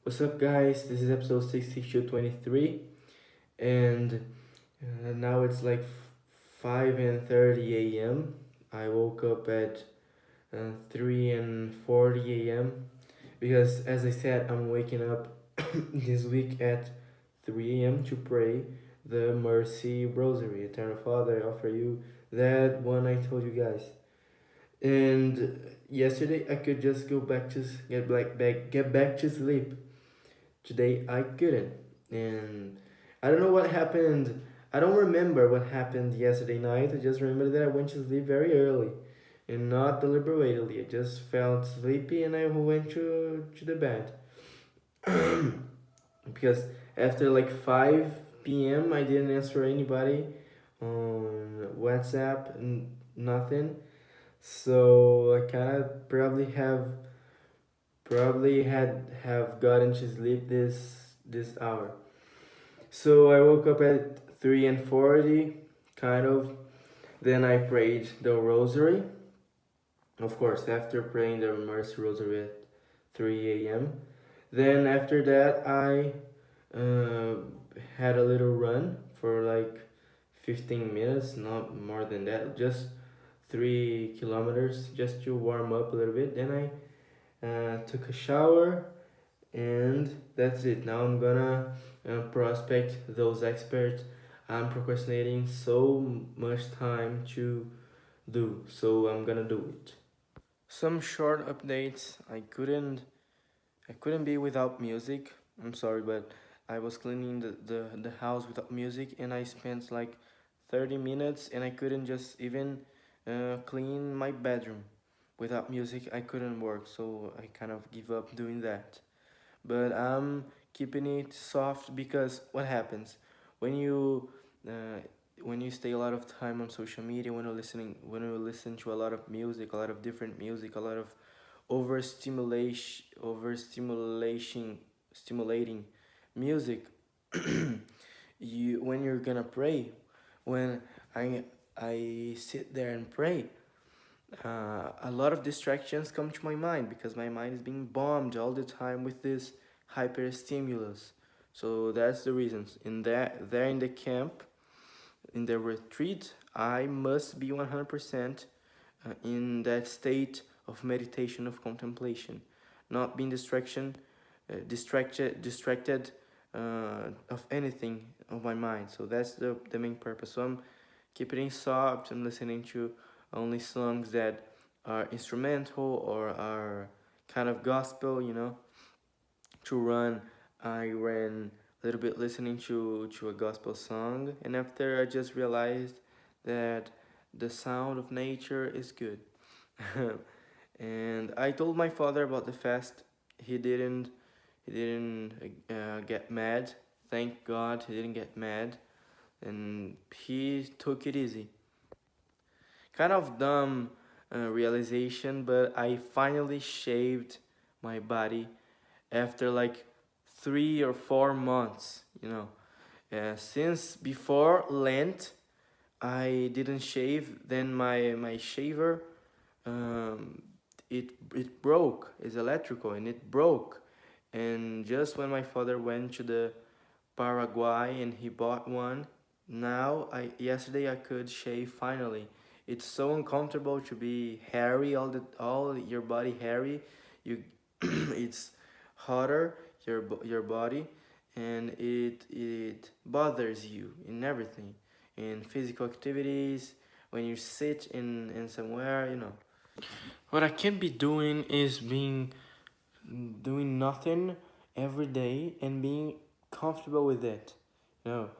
What's up, guys? This is episode 6223, and now it's like 5:30 a.m. I woke up at 3:40 a.m. because, as I said, I'm waking up this week at 3 a.m. to pray the Mercy Rosary. Eternal Father, I offer you that one I told you guys. And yesterday I could just go back to get back to sleep. Today I couldn't. And I don't know what happened. I don't remember what happened yesterday night. I just remember that I went to sleep very early and not deliberately. I just felt sleepy and I went to the bed. Because after like 5 p.m., I didn't answer anybody on WhatsApp and nothing. So I kind of probably had have gotten to sleep this hour. So I woke up at 3:40, kind of. Then I prayed the rosary. Of course, after praying the Mercy Rosary at 3 a.m. Then after that, I uh, had a little run for like 15 minutes, not more than that, just 3 kilometers, just to warm up a little bit. Then I took a shower, and that's it. Now I'm gonna prospect those experts I'm procrastinating so much time to do, so I'm gonna do it. Some short updates. I couldn't be without music. I'm sorry, but I was cleaning the house without music, and I spent like 30 minutes, and I couldn't just even clean my bedroom without music. I couldn't work, so I kind of give up doing that. But I'm keeping it soft because what happens when you uh, when you stay a lot of time on social media, when you listen to a lot of music, a lot of different music, a lot of overstimulation stimulating music, you when you're gonna pray, when I sit there and pray, a lot of distractions come to my mind because my mind is being bombed all the time with this hyper stimulus. So that's the reasons. In that, there in the camp, in the retreat, I must be 100% in that state of meditation, of contemplation, not being distracted of anything of my mind. So that's the main purpose. So I'm keeping it soft. I'm listening to only songs that are instrumental or are kind of gospel, to run. I ran a little bit listening to a gospel song, and after I just realized that the sound of nature is good. And I told my father about the fast. He didn't get mad. Thank God he didn't get mad, and he took it easy. Kind of dumb realization, but I finally shaved my body after like 3 or 4 months. Since before Lent, I didn't shave. Then my shaver, um, it broke. It's electrical, and it broke. And just when my father went to the Paraguay and he bought one, now I yesterday I could shave finally. It's so uncomfortable to be hairy, all your body hairy. You it's hotter your body, and it bothers you in everything, in physical activities, when you sit in somewhere. What I can be doing is being doing nothing every day and being comfortable with it. You know,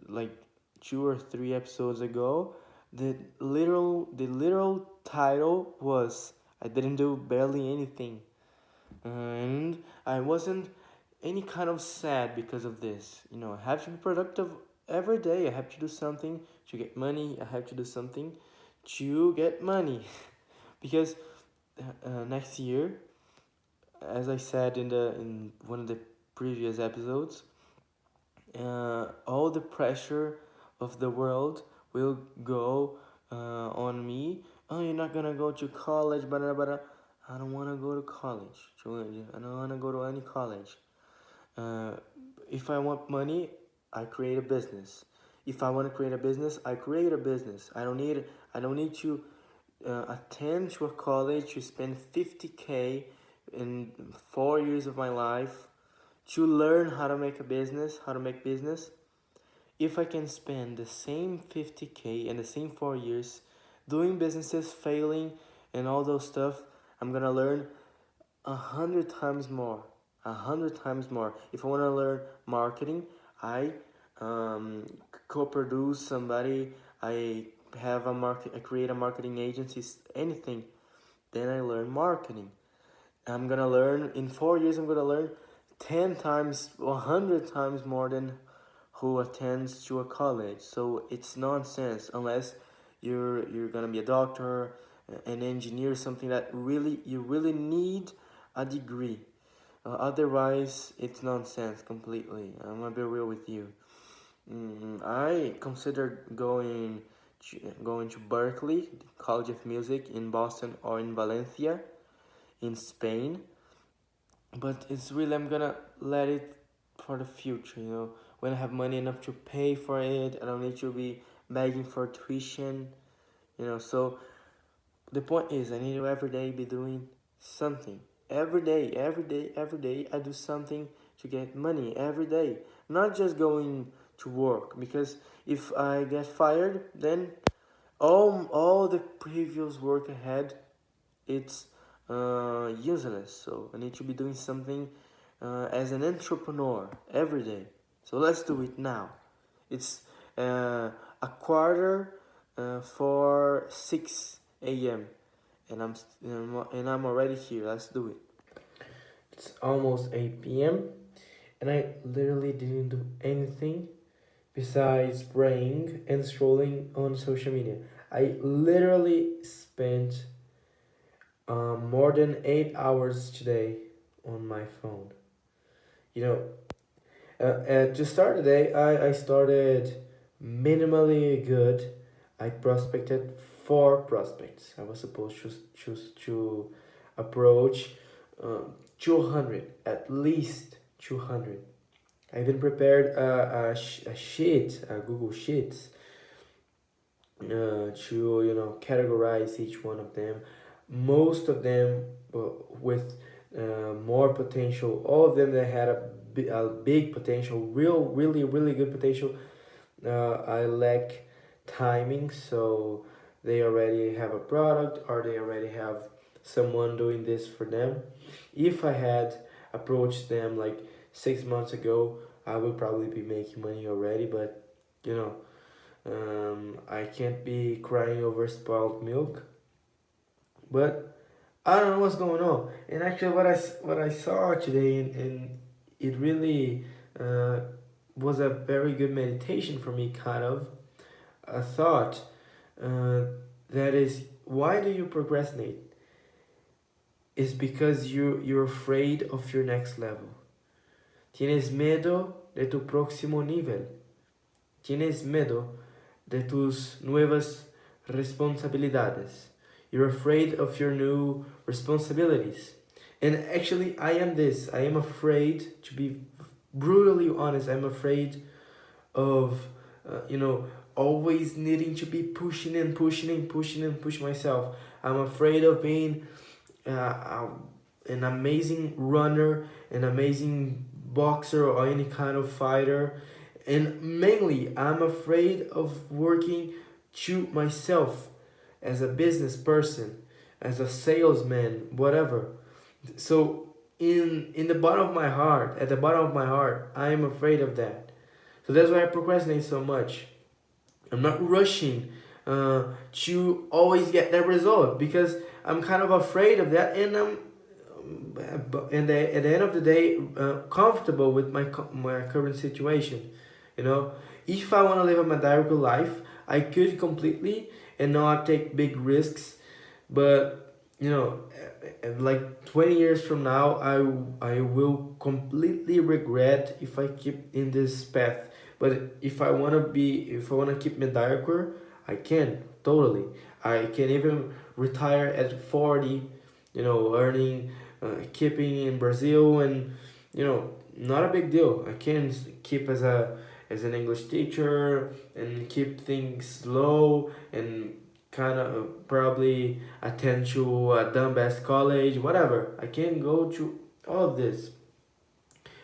like 2 or 3 episodes ago, the literal title was I didn't do barely anything, and I wasn't any kind of sad because of this. I have to be productive every day. I have to do something to get money. I have to do something to get money because next year, as I said in one of the previous episodes, all the pressure of the world will go on me. Oh, you're not gonna go to college, but I don't want to go to college. I don't want to go to any college. Uh, if I want money, I create a business. If I want to create a business, I create a business. I don't need to attend to a college to spend 50K in 4 years of my life to learn how to make a business, how to make business. If I can spend the same 50K in the same 4 years doing businesses, failing, and all those stuff, I'm gonna learn 100 times more. 100 times more. If I want to learn marketing, I co-produce somebody. I have a market. I create a marketing agency. Anything. Then I learn marketing. I'm gonna learn in 4 years. I'm gonna learn 10 times, 100 times more than who attends to a college. So it's nonsense unless you're gonna be a doctor, an engineer, something that really you really need a degree. Otherwise, it's nonsense completely. I'm gonna be real with you. I considered going to Berkeley College of Music in Boston or in Valencia in Spain, but it's really I'm gonna let it for the future. When I have money enough to pay for it, I don't need to be begging for tuition. So the point is, I need to every day be doing something. Every day, every day, every day, I do something to get money every day. Not just going to work, because if I get fired, then all the previous work I had, it's useless. So I need to be doing something as an entrepreneur every day. So let's do it now. It's a quarter for 6 a.m. and I'm already here. Let's do it. It's almost 8 p.m. and I literally didn't do anything besides praying and scrolling on social media. I literally spent more than 8 hours today on my phone. You know, to start the day, I started minimally good. I prospected 4 prospects. I was supposed to choose to approach 200, at least 200. I even prepared a sheet, a Google Sheets, to categorize each one of them. Most of them with more potential. All of them that had a big potential, really good potential. I lack timing, so they already have a product or they already have someone doing this for them. If I had approached them like 6 months ago, I would probably be making money already, but I can't be crying over spoiled milk. But I don't know what's going on. And actually, what I saw today, and it really was a very good meditation for me, kind of a thought uh, that is, why do you procrastinate? Is because you're afraid of your next level. Tienes miedo de tu próximo nivel. Tienes miedo de tus nuevas responsabilidades. You're afraid of your new responsibilities. And actually, I am this. I am afraid, to be brutally honest, I'm afraid of, always needing to be pushing and push myself. I'm afraid of being an amazing runner, an amazing boxer, or any kind of fighter. And mainly, I'm afraid of working to myself as a business person, as a salesman, whatever. So in the bottom of my heart, at the bottom of my heart, I am afraid of that. So that's why I procrastinate so much. I'm not rushing to always get that result, because I'm kind of afraid of that, and I'm at the end of the day comfortable with my current situation. If I want to live a mediocre life, I could completely and not take big risks, but like 20 years from now, I will completely regret if I keep in this path. But if I want to keep mediocre, I can totally. I can even retire at 40, earning, keeping in Brazil, and not a big deal. I can keep as an English teacher and keep things low and kind of probably attend to a dumb best college, whatever. I can go to all of this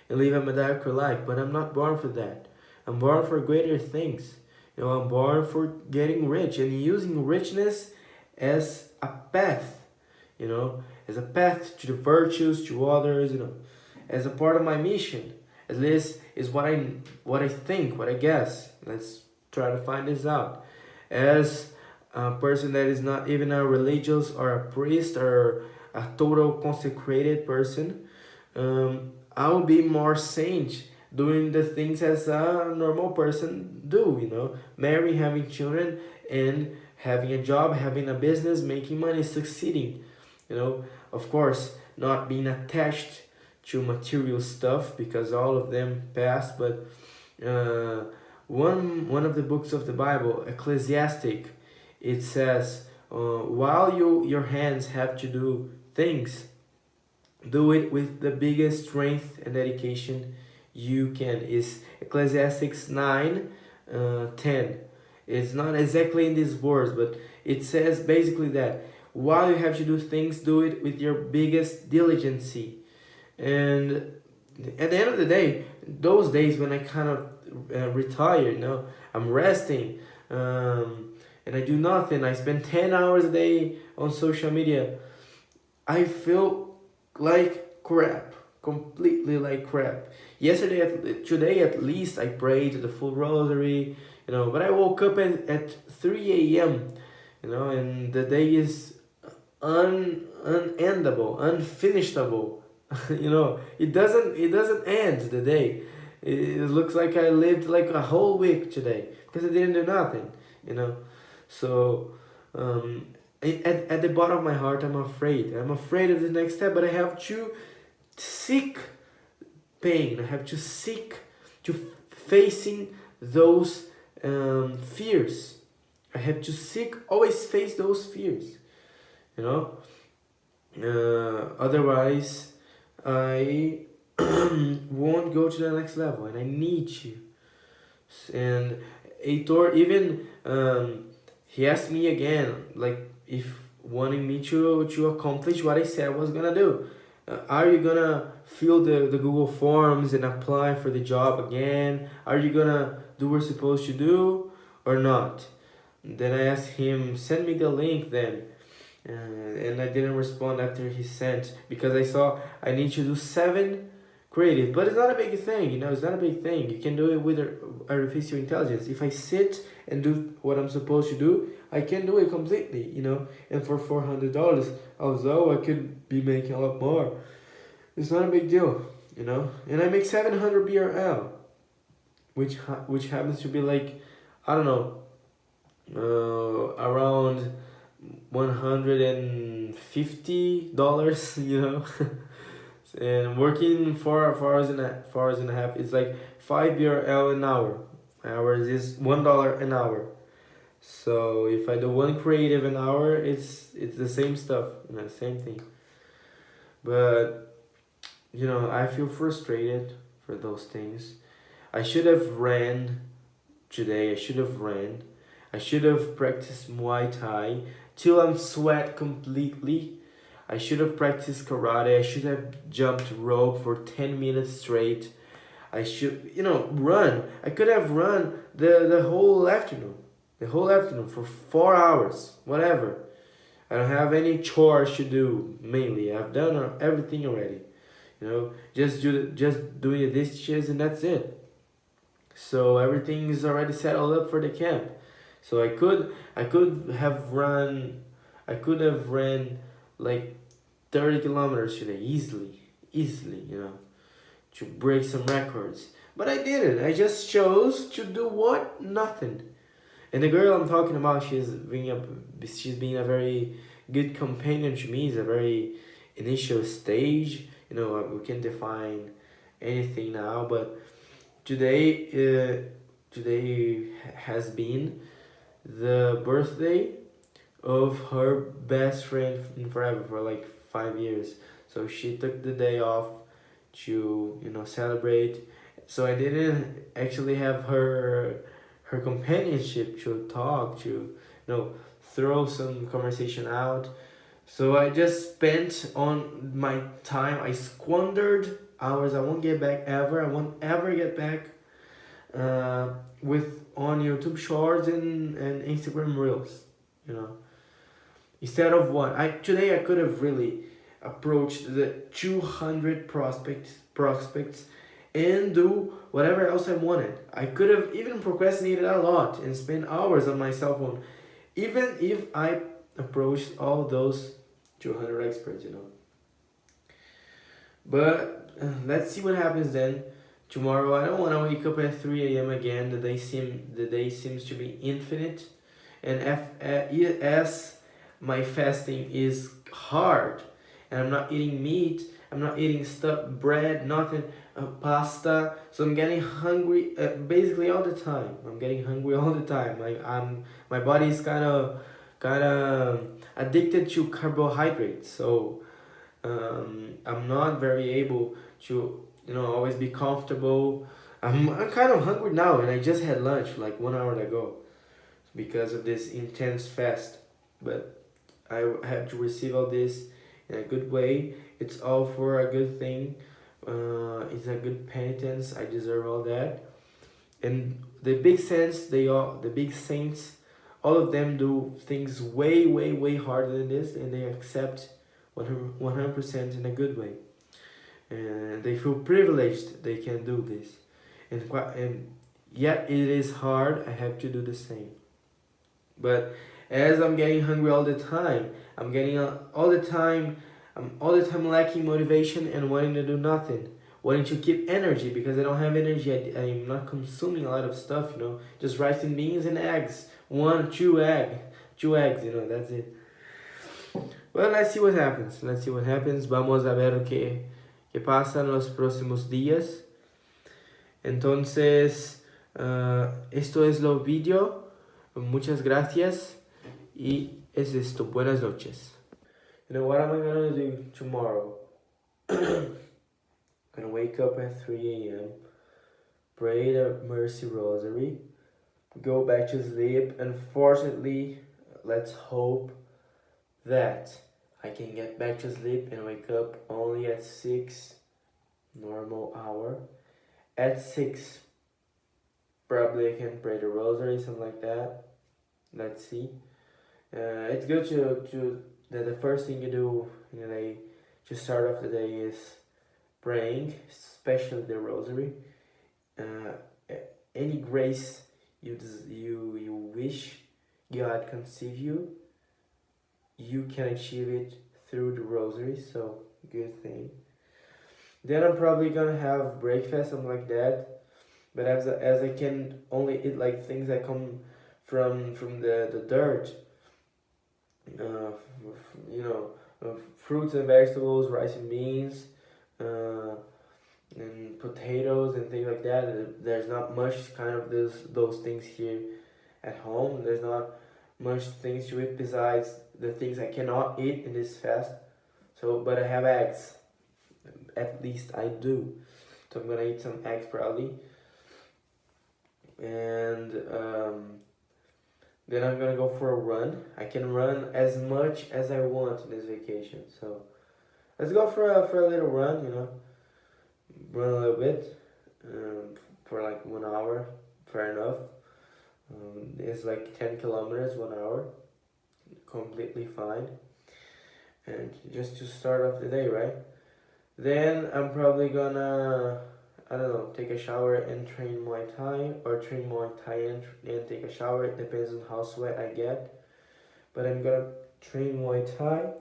and live a mediocre life, but I'm not born for that. I'm born for greater things. I'm born for getting rich and using richness as a path, as a path to the virtues, to others, as a part of my mission. At least is what I think, what I guess. Let's try to find this out. As a person that is not even a religious or a priest or a total consecrated person, I'll be more saint doing the things as a normal person do, marry, having children, and having a job, having a business, making money, succeeding, of course, not being attached to material stuff because all of them pass, but uh, one of the books of the Bible, Ecclesiastic, it says, while your hands have to do things, do it with the biggest strength and dedication you can. Is Ecclesiastes 9, 10. It's not exactly in these words, but it says basically that while you have to do things, do it with your biggest diligence. And at the end of the day, those days when I kind of retire, I'm resting, and I do nothing. I spend 10 hours a day on social media. I feel like crap, completely like crap. Today at least I prayed the full rosary, but I woke up at 3 a.m., and the day is unendable, unfinishable. It doesn't end the day. It looks like I lived like a whole week today because I didn't do nothing, So, at the bottom of my heart, I'm afraid. I'm afraid of the next step, but I have to seek pain. I have to seek to facing those fears. I have to seek, always face those fears, otherwise I won't go to the next level, and I need to. And Heitor even he asked me again, like, if wanting me to accomplish what I said I was gonna do. Are you gonna fill the Google Forms and apply for the job again? Are you gonna do what you're supposed to do or not? Then I asked him, send me the link then. And I didn't respond after he sent because I saw I need to do 7 creative, but it's not a big thing, it's not a big thing. You can do it with artificial intelligence. If I sit and do what I'm supposed to do, I can do it completely, and for $400, although I could be making a lot more, it's not a big deal, and I make 700 BRL, which happens to be like, I don't know, around $150, and working 4 hours and a half, it's like 5 BRL an hour. Hours is $1 an hour. So if I do one creative an hour, it's the same stuff, same thing. But I feel frustrated for those things. I should have ran today. I should have practiced Muay Thai till I'm sweat completely. I should have practiced karate. I should have jumped rope for 10 minutes straight. I should, run. I could have run the whole afternoon. The whole afternoon for 4 hours, whatever. I don't have any chores to do, mainly. I've done everything already. Just doing the dishes and that's it. So everything is already settled up for the camp. So I could have ran like 30 kilometers today easily, to break some records. But I didn't. I just chose to do what? Nothing. And the girl I'm talking about, she's being a very good companion to me. It's a very initial stage. We can define anything now, but today has been the birthday of her best friend in forever for like 5 years. So she took the day off to celebrate. So I didn't actually have her companionship to talk, to throw some conversation out. So I just spent on my time. I squandered hours I won't get back ever. I won't ever get back, with on YouTube Shorts and Instagram Reels. You know, instead of one, I today I could have really approached the 200 prospects and do whatever else I wanted. I could have even procrastinated a lot and spent hours on my cell phone, even if I approached all those 200 experts. But let's see what happens then. Tomorrow I don't want to wake up at 3 a.m. again. The day seems to be infinite, and as my fasting is hard, and I'm not eating meat, I'm not eating stuff, bread, nothing, pasta. So I'm getting hungry basically all the time. I'm getting hungry all the time. My body is kind of addicted to carbohydrates. So I'm not very able to always be comfortable. I'm kind of hungry now, and I just had lunch like 1 hour ago because of this intense fast. But I have to receive all this in a good way. It's all for a good thing. It's a good penitence. I deserve all that. And the big saints, all of them do things way, way, way harder than this, and they accept 100% in a good way. And they feel privileged they can do this. And yet it is hard. I have to do the same. But as I'm getting hungry all the time, I'm getting all the time. I'm all the time lacking motivation and wanting to do nothing, wanting to keep energy because I don't have energy. I'm not consuming a lot of stuff. Just rice and beans and eggs. Two eggs. That's it. Well, let's see what happens. Vamos a ver qué pasa en los próximos días. Entonces, esto es lo video. Muchas gracias. Y es esto. Buenas noches. What am I gonna do tomorrow? Gonna wake up at 3 a.m., pray the Mercy Rosary, go back to sleep. Unfortunately, let's hope that I can get back to sleep and wake up only at 6, normal hour. At 6, probably I can pray the Rosary, something like that. Let's see. It's good to that the first thing you do in the day to start off the day is praying, especially the Rosary. Any grace you wish God conceive you, you can achieve it through the Rosary. So good thing. Then I'm probably gonna have breakfast, something like that. But as I can only eat like things that come from the dirt, fruits and vegetables, rice and beans, and potatoes and things like that. There's not much kind of those things here at home. There's not much things to eat besides the things I cannot eat in this fast. So, but I have eggs. At least I do. So I'm gonna eat some eggs probably. And then I'm gonna go for a run. I can run as much as I want in this vacation. So let's go for a little run, run a little bit for like 1 hour. Fair enough. It's like 10 kilometers, 1 hour. Completely fine. And just to start off the day, right? Then I'm probably gonna, take a shower and train Muay Thai, or train Muay Thai and take a shower. It depends on how sweat I get. But I'm gonna train Muay Thai.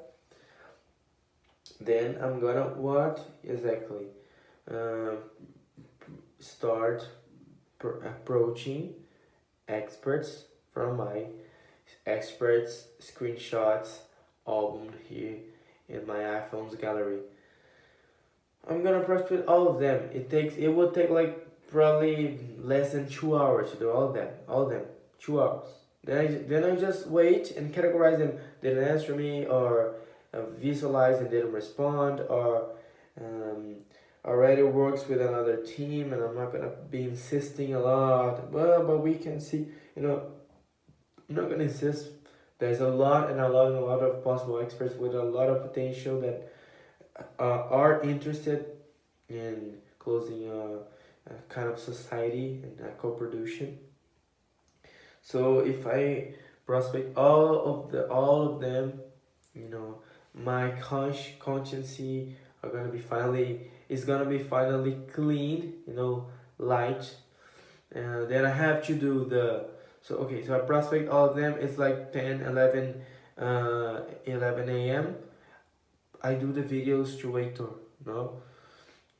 Then I'm gonna what exactly? Start approaching experts from my experts screenshots album here in my iPhone's gallery. I'm gonna approach with all of them. It would take like probably less than 2 hours to do all of them, 2 hours. Then I just wait and categorize them. Didn't answer me, or visualize and didn't respond, or already works with another team, and I'm not gonna be insisting a lot. But we can see, I'm not gonna insist. There's a lot and a lot and a lot of possible experts with a lot of potential that are interested in closing a kind of society and a co-production. So if I prospect all of them, my consciency are gonna be finally is gonna be finally clean, light. And then I have to do so I prospect all of them. It's like 10, 11, 11 a.m. I do the videos to Heitor, no?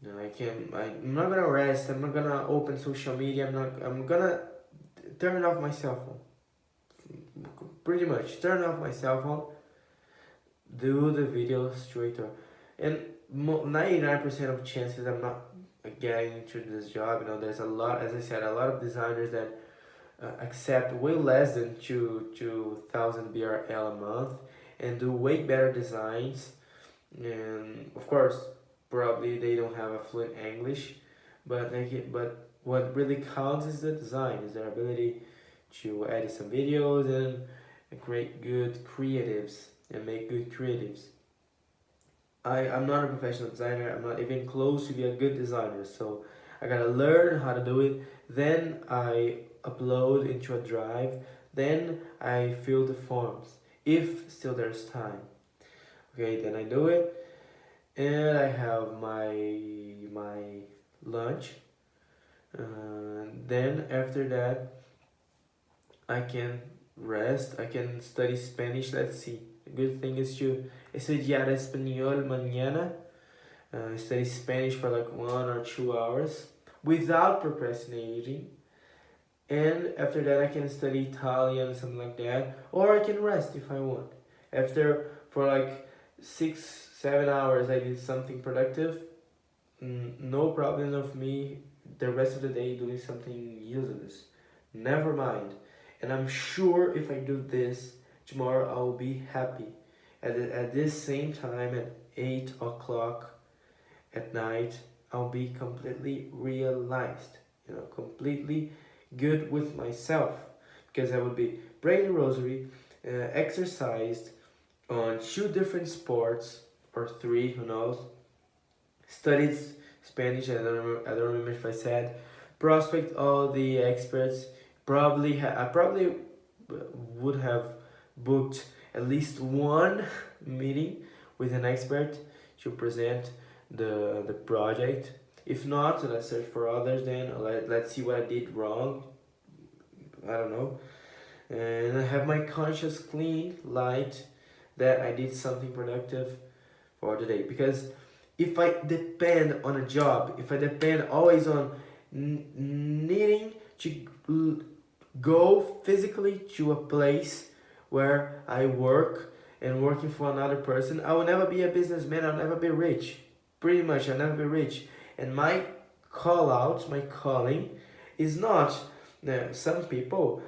No, I'm not gonna rest. I'm not gonna open social media. I'm gonna turn off my cell phone. Pretty much turn off my cell phone. Do the videos straight up, and 99% of chances I'm not getting into this job. There's a lot, as I said, a lot of designers that accept way less than 2,000 BRL a month and do way better designs. And of course, probably they don't have a fluent English, but what really counts is the design, is their ability to edit some videos and create good creatives and make good creatives. I'm not a professional designer. I'm not even close to be a good designer. So I gotta learn how to do it. Then I upload into a drive. Then I fill the forms, if still there's time. Okay, then I do it, and I have my lunch. Then after that, I can rest. I can study Spanish. Let's see. The good thing is to estudiar español mañana. Study Spanish for like 1 or 2 hours without procrastinating. And after that, I can study Italian, something like that. Or I can rest if I want. After, for like 6, 7 hours, I did something productive. No problem of me the rest of the day doing something useless. Never mind. And I'm sure if I do this tomorrow, I will be happy. At this same time, at 8 o'clock at night, I'll be completely realized, completely good with myself. Because I will be praying the rosary, exercised on 2 different sports, or 3, who knows, studied Spanish, I don't remember if I said, prospect all the experts. I probably would have booked at least one meeting with an expert to present the project. If not, let's search for others then. Let's see what I did wrong. I don't know. And I have my conscience clean, light, that I did something productive for the day. Because if I depend on a job, if I depend always on needing to go physically to a place where I work and working for another person, I will never be a businessman. I'll never be rich. Pretty much, I'll never be rich. And my my calling is not. Some people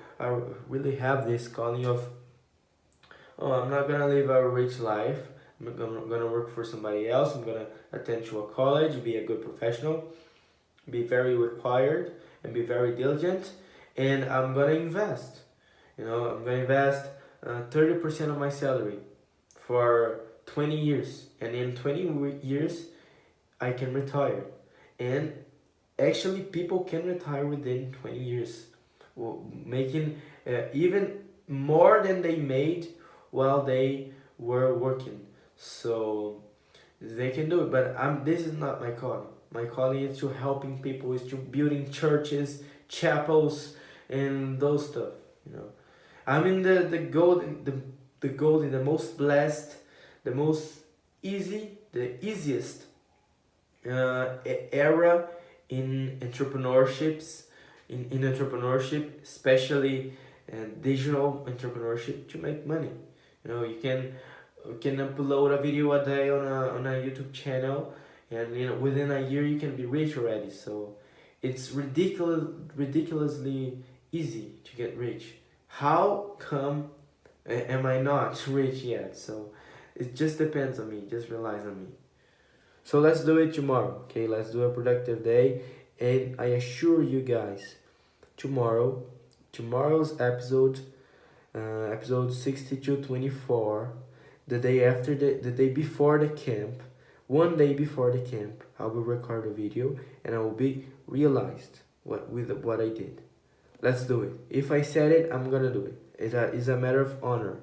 really have this calling of, oh, I'm not gonna live a rich life. I'm gonna work for somebody else. I'm gonna attend to a college, be a good professional, be very required, and be very diligent. And I'm gonna invest. I'm gonna invest 30% of my salary for 20 years, and in 20 years, I can retire. And actually, people can retire within 20 years, making even more than they made while they were working. So they can do it, but this is not my calling. My calling is to helping people, is to building churches, chapels, and those stuff. I'm in the golden, the most blessed, the most the easiest era in entrepreneurships, in entrepreneurship, especially digital entrepreneurship, to make money. You can upload a video a day on a YouTube channel, and within a year you can be rich already. So it's ridiculously easy to get rich. How come am I not rich yet? So it just depends on me. Just relies on me. So let's do it tomorrow, okay? Let's do a productive day, and I assure you guys, tomorrow's episode, episode 6224, the day after the day before the camp, one day before the camp, I will record a video and I will be realized what I did. Let's do it. If I said it, I'm gonna do it. It's a matter of honor.